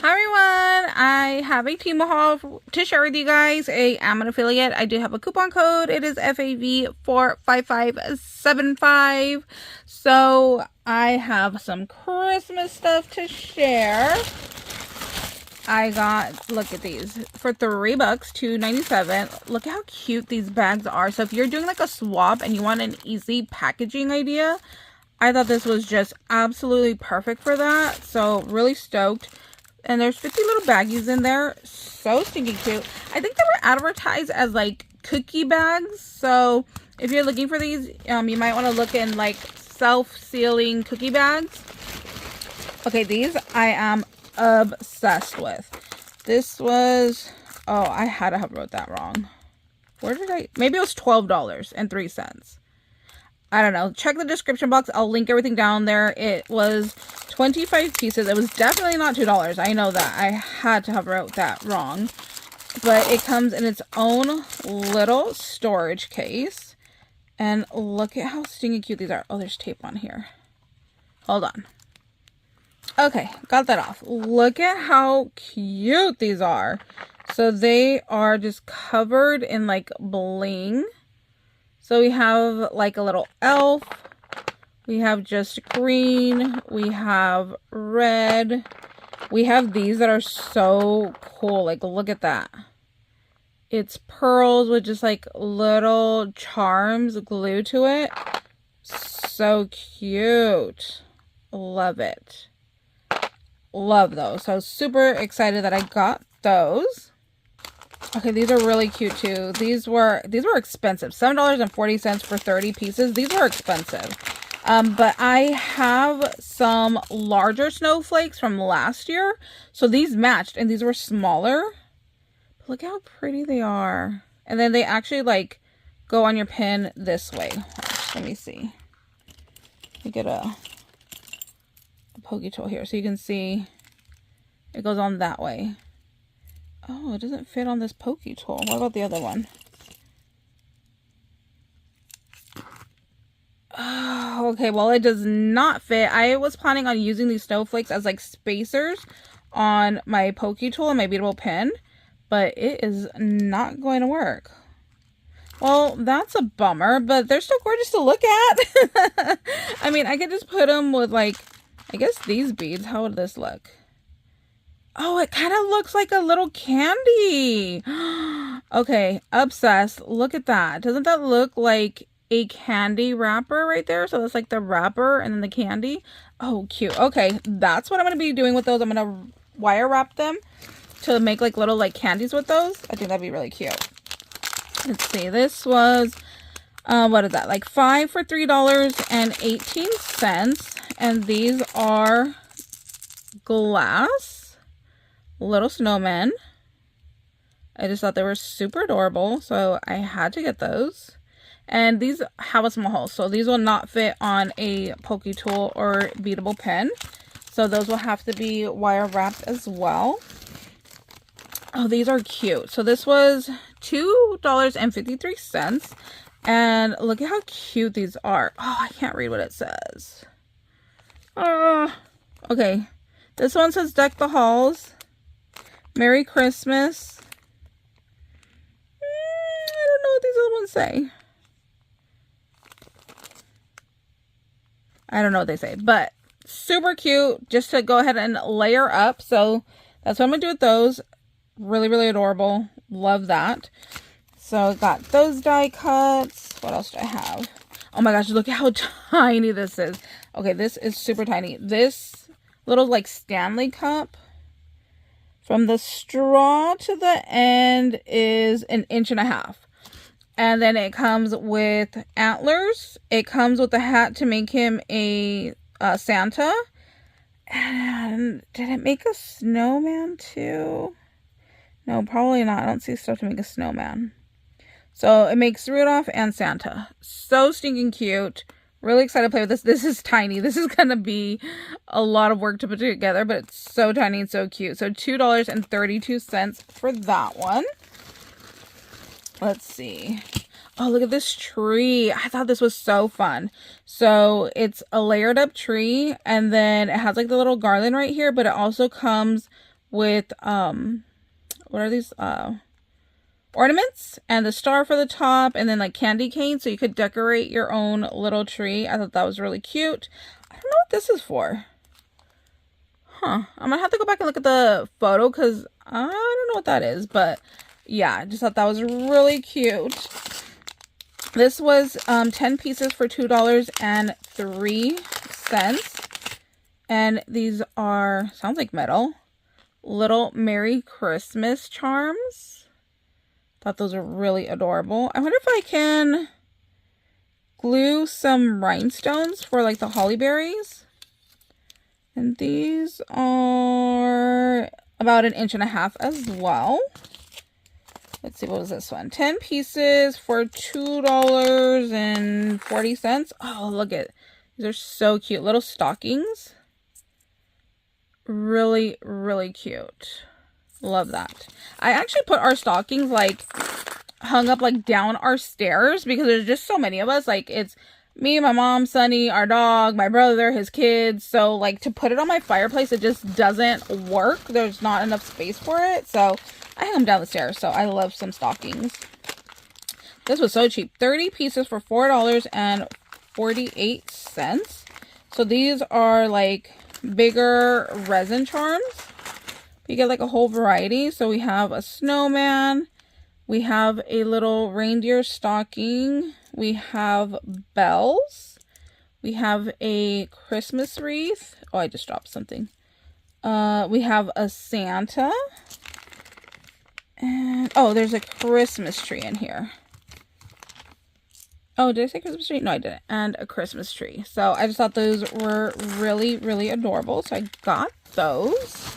Hi everyone, I have a Temu haul to share with you guys. I am an affiliate. I do have a coupon code. It is fav45575. So I have some Christmas stuff to share. I got, look at these, for $3, $2.97. Look how cute these bags are. So if you're doing like a swap and you want an easy packaging idea, I thought this was just absolutely perfect for that. So really stoked. And there's 50 little baggies in there. So stinking cute. I think they were advertised as like cookie bags. So if you're looking for these, you might want to look in like self-sealing cookie bags. Okay, these I am obsessed with. This was, oh, I had to have wrote that wrong. Where did I, maybe it was $12.03. I don't know. Check the description box. I'll link everything down there. It was 25 pieces. It was definitely not $2. I know that. I had to have wrote that wrong. But it comes in its own little storage case. And look at how stinking cute these are. Oh, there's tape on here. Hold on. Okay, got that off. Look at how cute these are. So they are just covered in like bling. So we have like a little elf, we have just green, we have red, we have these that are so cool, like look at that. It's pearls with just like little charms glued to it. So cute. Love it. Love those. So super excited that I got those. Okay, these are really cute too. These were expensive. $7.40 for 30 pieces. These are expensive. But I have some larger snowflakes from last year. So these matched and these were smaller. But look how pretty they are. And then they actually like go on your pin this way. Let me see. Let me get a Pokie tool here so you can see it goes on that way. Oh, it doesn't fit on this Pokie tool. What about the other one? Oh, okay, well, it does not fit. I was planning on using these snowflakes as like spacers on my Pokie tool and my beadable pin, but it is not going to work. Well, that's a bummer, but they're still gorgeous to look at. I mean, I could just put them with like, I guess these beads. How would this look? Oh, it kind of looks like a little candy. Okay, obsessed. Look at that. Doesn't that look like a candy wrapper right there? So that's like the wrapper and then the candy. Oh, cute. Okay, that's what I'm going to be doing with those. I'm going to wire wrap them to make like little like candies with those. I think that'd be really cute. Let's see. This was, what is that? Like 5 for $3.18. And these are glass little snowmen. I just thought they were super adorable, so I had to get those. And these have a small hole, so these will not fit on a Pokie tool or beadable pin. So those will have to be wire wrapped as well. Oh, these are cute. So this was $2.53. And look at how cute these are. Oh, I can't read what it says. Okay. This one says deck the halls. Merry Christmas. I don't know what these other ones say. I don't know what they say, but super cute just to go ahead and layer up. So that's what I'm going to do with those. Really, really adorable. Love that. So I got those die cuts. What else do I have? Oh my gosh, look at how tiny this is. Okay, this is super tiny. This little like Stanley cup, from the straw to the end is 1.5 inches. And then it comes with antlers. It comes with a hat to make him a Santa. And did it make a snowman too? No, probably not. I don't see stuff to make a snowman. So it makes Rudolph and Santa. So stinking cute. Really excited to play with this. This is tiny. This is going to be a lot of work to put together, but it's so tiny and so cute. So $2.32 for that one. Let's see. Oh, look at this tree. I thought this was so fun. So it's a layered up tree, and then it has like the little garland right here, but it also comes with, what are these, ornaments, and the star for the top, and then like candy cane, so you could decorate your own little tree. I thought that was really cute. I don't know what this is for. I'm gonna have to go back and look at the photo because I don't know what that is, but yeah, I just thought that was really cute. This was 10 pieces for $2.03, and these are, sounds like metal, little Merry Christmas charms. Thought those are really adorable. I wonder if I can glue some rhinestones for like the holly berries. And these are about 1.5 inches as well. Let's see, what was this one? 10 pieces for $2.40. Oh, look at, these are so cute. Little stockings. Really, really cute. Love that. I actually put our stockings like hung up like down our stairs because there's just so many of us. Like it's me, my mom, Sonny, our dog, my brother, his kids. So like to put it on my fireplace, it just doesn't work. There's not enough space for it. So I hung them down the stairs. So I love some stockings. This was so cheap. 30 pieces for $4.48. So these are like bigger resin charms. You get like a whole variety. So we have a snowman. We have a little reindeer stocking. We have bells. We have a Christmas wreath. Oh, I just dropped something. We have a Santa. And oh, there's a Christmas tree in here. Oh, did I say Christmas tree? No, I didn't. And a Christmas tree. So I just thought those were really, really adorable. So I got those.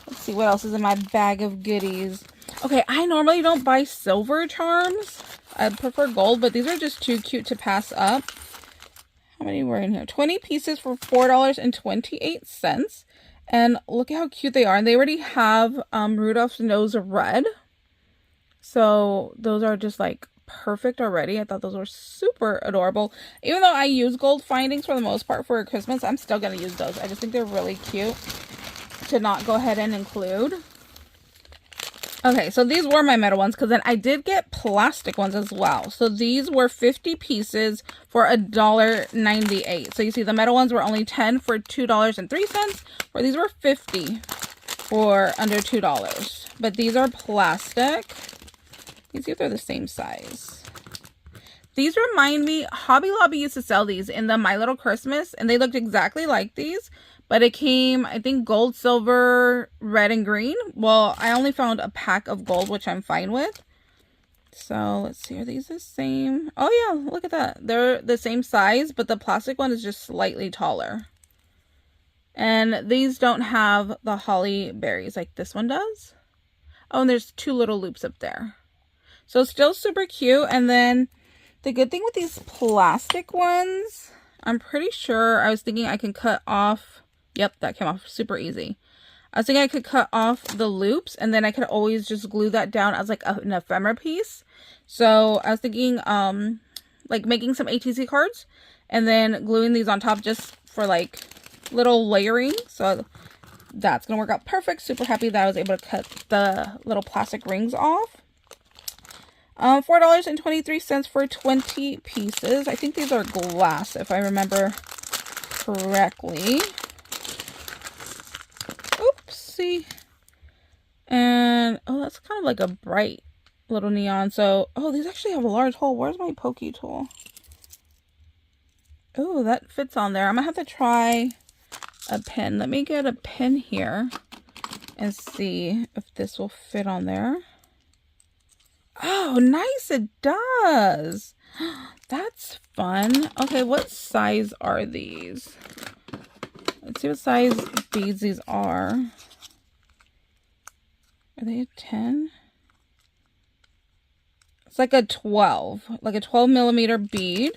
Let's see what else is in my bag of goodies. Okay, I normally don't buy silver charms. I prefer gold, but these are just too cute to pass up. How many were in here? 20 pieces for $4.28. And look at how cute they are. And they already have Rudolph's nose red. So those are just like perfect already. I thought those were super adorable. Even though I use gold findings for the most part for Christmas, I'm still going to use those. I just think they're really cute to not go ahead and include. Okay, so these were my metal ones because then I did get plastic ones as well. So these were 50 pieces for $1.98. So you see the metal ones were only 10 for $2.03, where these were 50 for under $2. But these are plastic. Let's see if they're the same size. These remind me, Hobby Lobby used to sell these in the My Little Christmas, and they looked exactly like these. But it came, I think, gold, silver, red, and green. Well, I only found a pack of gold, which I'm fine with. So, let's see. Are these the same? Oh, yeah. Look at that. They're the same size, but the plastic one is just slightly taller. And these don't have the holly berries like this one does. Oh, and there's 2 little loops up there. So, still super cute. And then, the good thing with these plastic ones, I'm pretty sure I was thinking I can cut off. Yep, that came off super easy. I was thinking I could cut off the loops and then I could always just glue that down as like an ephemera piece. So I was thinking like making some ATC cards and then gluing these on top just for like little layering. So that's going to work out perfect. Super happy that I was able to cut the little plastic rings off. $4.23 for 20 pieces. I think these are glass if I remember correctly. Oopsie. And oh, that's kind of like a bright little neon. So oh, these actually have a large hole. Where's my Pokie tool? Oh, that fits on there. I'm gonna have to try a pin. Let me get a pin here and see if this will fit on there. Oh, nice, it does. That's fun. Okay, what size are these? Let's see what size beads these are. Are they a 10? It's like a 12 millimeter bead.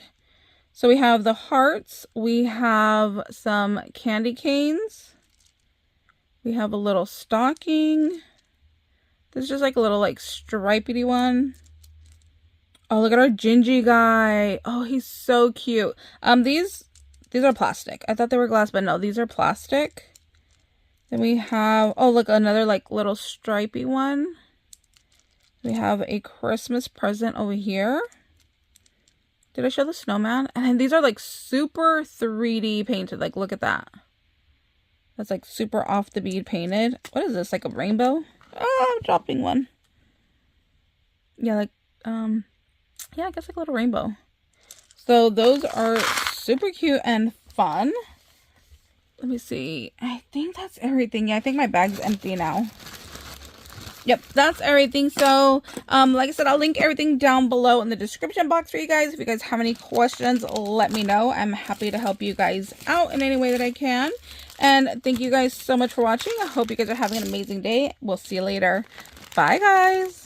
So we have the hearts. We have some candy canes. We have a little stocking. This is just like a little like stripedy one. Oh, look at our Gingy guy. Oh, he's so cute. These are plastic. I thought they were glass, but no, these are plastic. Then we have, oh look, another like little stripey one. We have a Christmas present over here. Did I show the snowman? And these are like super 3D painted. Like, look at that. That's like super off the bead painted. What is this? Like a rainbow? Oh, I'm dropping one. Yeah, like, yeah, I guess like a little rainbow. So those are super cute and fun. Let me see. I think that's everything. Yeah, I think my bag's empty now. Yep, that's everything. So, like I said, I'll link everything down below in the description box for you guys. If you guys have any questions, let me know. I'm happy to help you guys out in any way that I can. And thank you guys so much for watching. I hope you guys are having an amazing day. We'll see you later. Bye, guys.